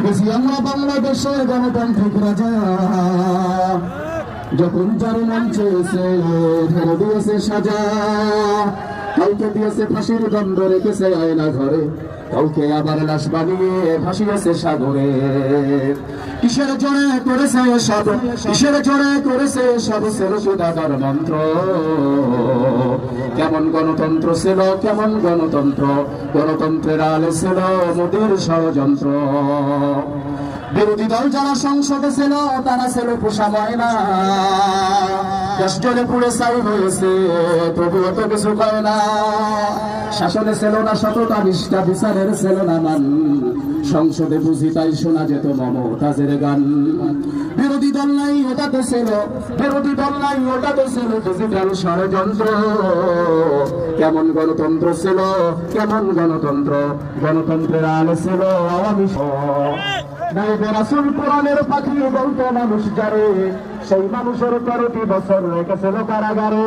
দেখেছি আমরা বাংলাদেশের গণতান্ত্রিক রাজা, যখন যার মন চেয়েছে ঢেলে দিয়েছে সাজা। কাউকে দিয়েছে ফাঁসির দণ্ড, রেখেছে আয়না ঘরে, কাউকে আবার লাশ বানিয়ে ভাসিয়েছে সাগরে। কিসের জোরে করেছে সব, কিসের জোরে করেছে সব, ছিল দাদার মন্ত্র। কেমন গণতন্ত্র ছিল, কেমন গণতন্ত্র, গণতন্ত্রের আলে ছিল মোদির ষড়যন্ত্র। বিরোধী দল যারা সংসদে ছিল তারা ছিল পোষা ময়না, দেশ জলে পুড়ে ছাই হয়েছে তবুও তো কিছু কয় না। শাসনে ছিল না সততা নিষ্ঠা, বিচারের ছিল না মান, সংসদে বুঝি তাই শোনা যেত মমতাজের গান। বিরোধী দল নাই ওটা তো ছিল, বিরোধী দল নাই ওটা তো ছিল ডিজিটাল ষড়যন্ত্র। কেমন গণতন্ত্র ছিল, কেমন গণতন্ত্র, গণতন্ত্রের আলো ছিল আওয়ামী নাইবে রাসূল কোরআনের পাখি বলতো মানুষ যারে, সেই মানুষের 13টি বছর রেখেছিল কারাগারে।